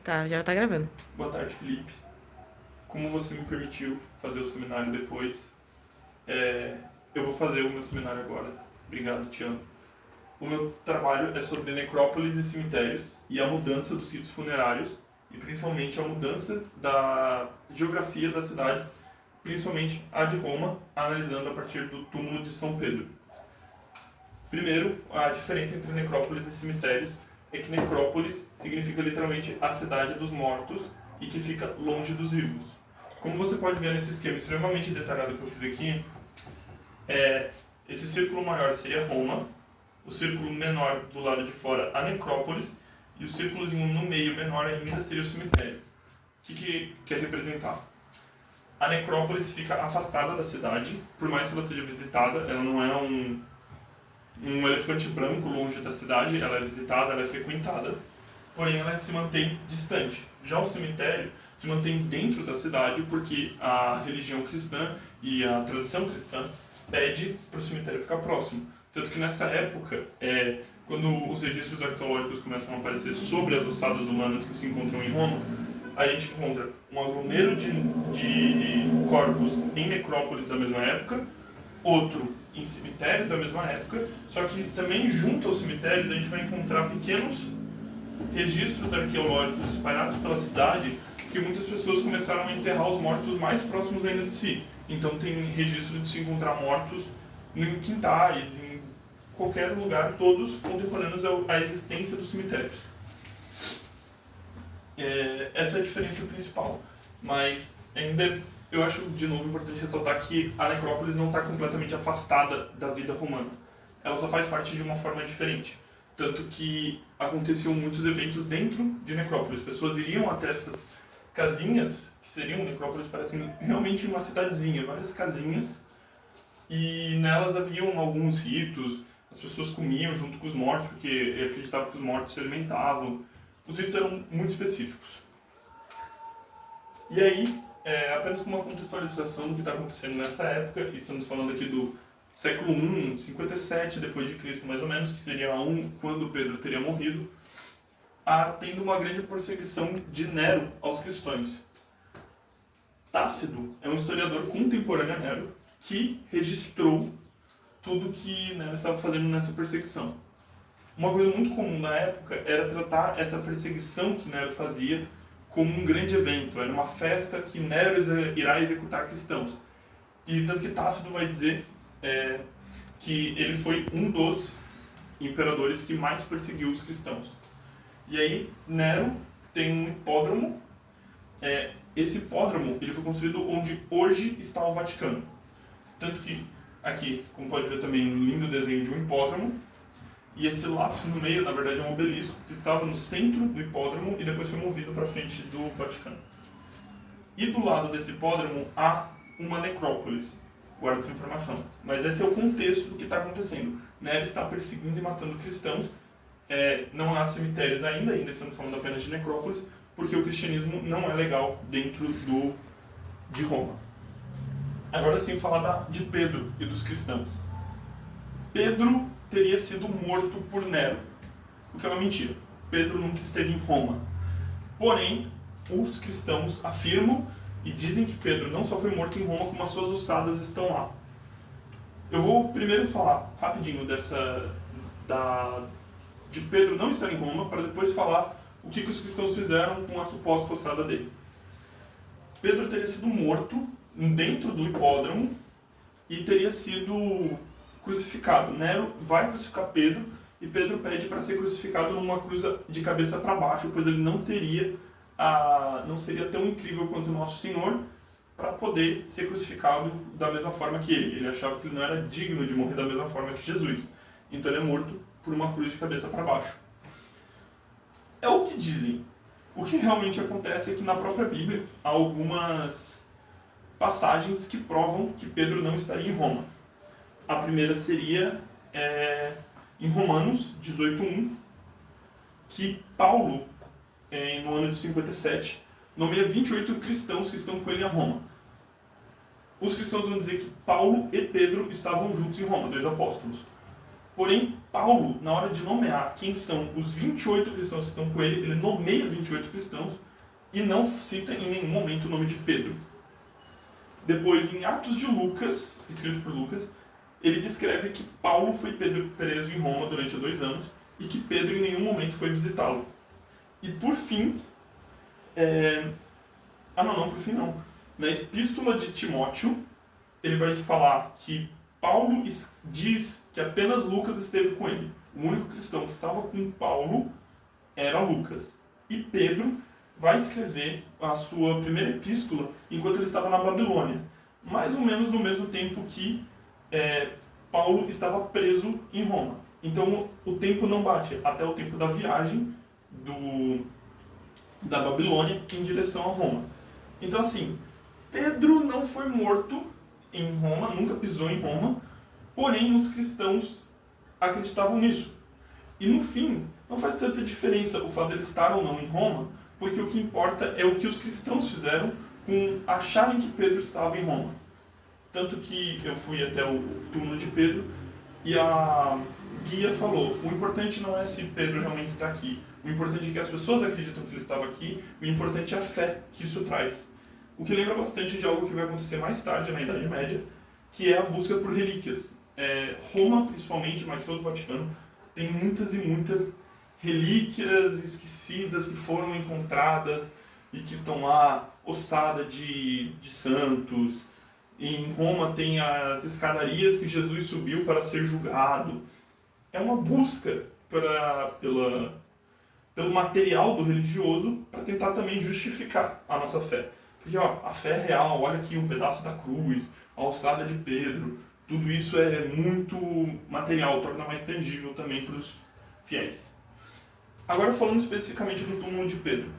Tá, já tá gravando. Boa tarde, Felipe. Como você me permitiu fazer o seminário depois, eu vou fazer o meu seminário agora. Obrigado, te amo. O meu trabalho é sobre necrópolis e cemitérios e a mudança dos sítios funerários e principalmente a mudança da geografia das cidades, principalmente a de Roma, analisando a partir do túmulo de São Pedro. Primeiro, a diferença entre necrópolis e cemitérios é que necrópolis significa literalmente a cidade dos mortos e que fica longe dos vivos. Como você pode ver nesse esquema extremamente detalhado que eu fiz aqui, esse círculo maior seria Roma, o círculo menor do lado de fora a necrópolis e o círculozinho no meio menor ainda seria o cemitério. O que quer representar? A necrópolis fica afastada da cidade, por mais que ela seja visitada, ela não é um elefante branco longe da cidade, ela é visitada, ela é frequentada, porém ela se mantém distante. Já o cemitério se mantém dentro da cidade porque a religião cristã e a tradição cristã pede para o cemitério ficar próximo. Tanto que nessa época, quando os registros arqueológicos começam a aparecer sobre as ossadas humanas que se encontram em Roma, a gente encontra um aglomero de corpos em necrópolis da mesma época, outro em cemitérios da mesma época, só que também junto aos cemitérios a gente vai encontrar pequenos registros arqueológicos espalhados pela cidade, que muitas pessoas começaram a enterrar os mortos mais próximos ainda de si. Então tem registro de se encontrar mortos em quintais, em qualquer lugar, todos contemporâneos à existência dos cemitérios. Essa é a diferença principal, mas ainda eu acho de novo importante ressaltar que a necrópolis não está completamente afastada da vida romana. Ela só faz parte de uma forma diferente. Tanto que aconteciam muitos eventos dentro de necrópolis. Pessoas iriam até essas casinhas, que seriam necrópolis, parecem realmente uma cidadezinha, várias casinhas, e nelas haviam alguns ritos, as pessoas comiam junto com os mortos, porque acreditavam que os mortos se alimentavam. Os ritos eram muito específicos. E aí, apenas com uma contextualização do que está acontecendo nessa época, e estamos falando aqui do século I, 57 depois de Cristo mais ou menos, que seria quando Pedro teria morrido, tendo uma grande perseguição de Nero aos cristãos. Tácito é um historiador contemporâneo a Nero que registrou tudo que Nero estava fazendo nessa perseguição. Uma coisa muito comum na época era tratar essa perseguição que Nero fazia como um grande evento, era uma festa que Nero irá executar cristãos. E tanto que Tácito vai dizer que ele foi um dos imperadores que mais perseguiu os cristãos. E aí Nero tem um hipódromo, esse hipódromo ele foi construído onde hoje está o Vaticano. Tanto que aqui, como pode ver também, um lindo desenho de um hipódromo, e esse lápis no meio, na verdade, é um obelisco que estava no centro do hipódromo e depois foi movido para frente do Vaticano. E do lado desse hipódromo há uma necrópolis. Guarda essa informação. Mas esse é o contexto do que está acontecendo. Nero está perseguindo e matando cristãos. Não há cemitérios ainda estamos falando apenas de necrópolis, porque o cristianismo não é legal dentro de Roma. Agora sim, falar de Pedro e dos cristãos. Pedro teria sido morto por Nero, o que é uma mentira. Pedro nunca esteve em Roma. Porém, os cristãos afirmam e dizem que Pedro não só foi morto em Roma, como as suas ossadas estão lá. Eu vou primeiro falar rapidinho de Pedro não estar em Roma, para depois falar o que os cristãos fizeram com a suposta ossada dele. Pedro teria sido morto dentro do hipódromo e teria sido crucificado. Nero vai crucificar Pedro e Pedro pede para ser crucificado numa cruz de cabeça para baixo, pois ele não seria tão incrível quanto o Nosso Senhor para poder ser crucificado da mesma forma que ele. Ele achava que ele não era digno de morrer da mesma forma que Jesus. Então ele é morto por uma cruz de cabeça para baixo. É o que dizem. O que realmente acontece é que na própria Bíblia há algumas passagens que provam que Pedro não estaria em Roma. A primeira seria em Romanos 18:1, que Paulo, no ano de 57, nomeia 28 cristãos que estão com ele a Roma. Os cristãos vão dizer que Paulo e Pedro estavam juntos em Roma, dois apóstolos. Porém, Paulo, na hora de nomear quem são os 28 cristãos que estão com ele, ele nomeia 28 cristãos e não cita em nenhum momento o nome de Pedro. Depois, em Atos de Lucas, escrito por Lucas, ele descreve que Paulo foi preso em Roma durante 2 anos e que Pedro em nenhum momento foi visitá-lo. E por fim, por fim não. Na Epístola de Timóteo, ele vai falar que Paulo diz que apenas Lucas esteve com ele. O único cristão que estava com Paulo era Lucas. E Pedro vai escrever a sua primeira epístola enquanto ele estava na Babilônia. Mais ou menos no mesmo tempo que Paulo estava preso em Roma. Então o tempo não bate até o tempo da viagem da Babilônia em direção a Roma. Então assim, Pedro não foi morto em Roma, nunca pisou em Roma, porém os cristãos acreditavam nisso. E no fim, não faz tanta diferença o fato de ele estar ou não em Roma, porque o que importa é o que os cristãos fizeram com acharem que Pedro estava em Roma. Tanto que eu fui até o túmulo de Pedro e a guia falou, o importante não é se Pedro realmente está aqui, o importante é que as pessoas acreditam que ele estava aqui, o importante é a fé que isso traz. O que lembra bastante de algo que vai acontecer mais tarde, na Idade Média, que é a busca por relíquias. Roma, principalmente, mas todo o Vaticano, tem muitas e muitas relíquias esquecidas que foram encontradas e que estão lá, ossada de santos. Em Roma tem as escadarias que Jesus subiu para ser julgado. É uma busca pelo material do religioso para tentar também justificar a nossa fé. Porque a fé é real, olha aqui um pedaço da cruz, a ossada de Pedro, tudo isso é muito material, torna mais tangível também para os fiéis. Agora falando especificamente do túmulo de Pedro.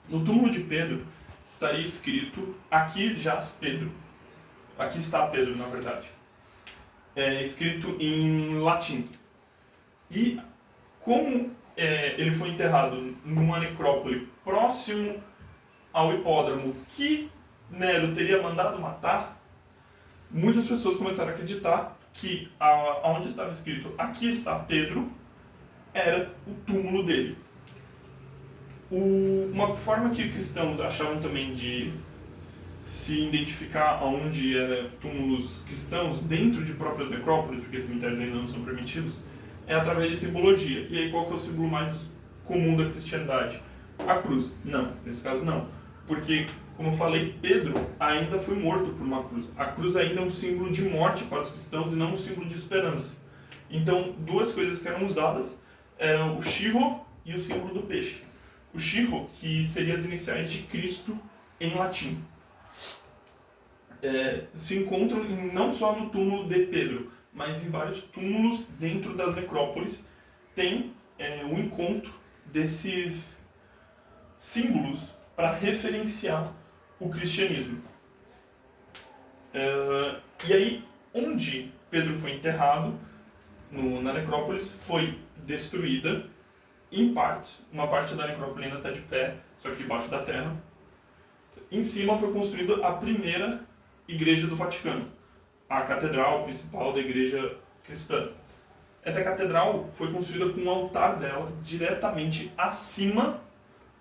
No túmulo de Pedro estaria escrito, aqui jaz Pedro. Aqui está Pedro, na verdade. É escrito em latim. E como ele foi enterrado numa necrópole próximo ao hipódromo que Nero teria mandado matar, muitas pessoas começaram a acreditar que onde estava escrito aqui está Pedro era o túmulo dele. Uma forma que cristãos achavam também de se identificar aonde eram túmulos cristãos dentro de próprias necrópolis, porque cemitérios ainda não são permitidos, é através de simbologia. E aí qual que é o símbolo mais comum da cristiandade? A cruz. Não, nesse caso não. Porque, como eu falei, Pedro ainda foi morto por uma cruz. A cruz ainda é um símbolo de morte para os cristãos e não um símbolo de esperança. Então, 2 coisas que eram usadas eram o Shiro e o símbolo do peixe. O Shiro, que seria as iniciais de Cristo em latim. Se encontram não só no túmulo de Pedro, mas em vários túmulos dentro das necrópolis. Tem o encontro desses símbolos para referenciar o cristianismo. E aí, onde Pedro foi enterrado, na necrópolis, foi destruída em partes. Uma parte da necrópole ainda está de pé, só que debaixo da terra. Em cima foi construída a primeira igreja do Vaticano, a catedral principal da igreja cristã. Essa catedral foi construída com um altar dela diretamente acima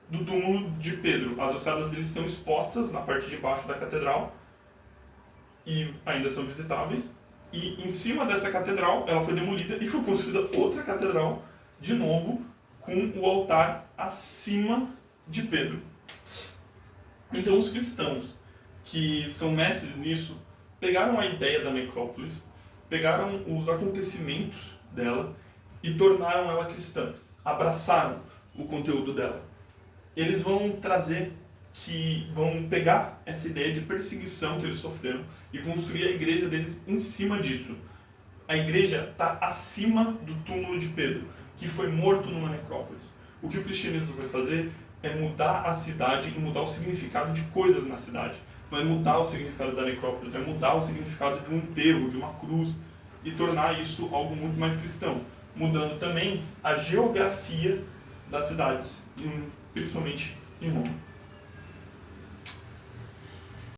do túmulo de Pedro. As ossadas dele estão expostas na parte de baixo da catedral e ainda são visitáveis. E em cima dessa catedral, ela foi demolida e foi construída outra catedral, de novo, com o altar acima de Pedro. Então os cristãos, que são mestres nisso, pegaram a ideia da necrópolis, pegaram os acontecimentos dela e tornaram ela cristã. Abraçaram o conteúdo dela. Eles vão vão pegar essa ideia de perseguição que eles sofreram e construir a igreja deles em cima disso. A igreja está acima do túmulo de Pedro, que foi morto numa necrópolis. O que o cristianismo vai fazer é mudar a cidade e mudar o significado de coisas na cidade. Não é mudar o significado da necrópolis, é mudar o significado de um enterro, de uma cruz, e tornar isso algo muito mais cristão, mudando também a geografia das cidades, principalmente em Roma.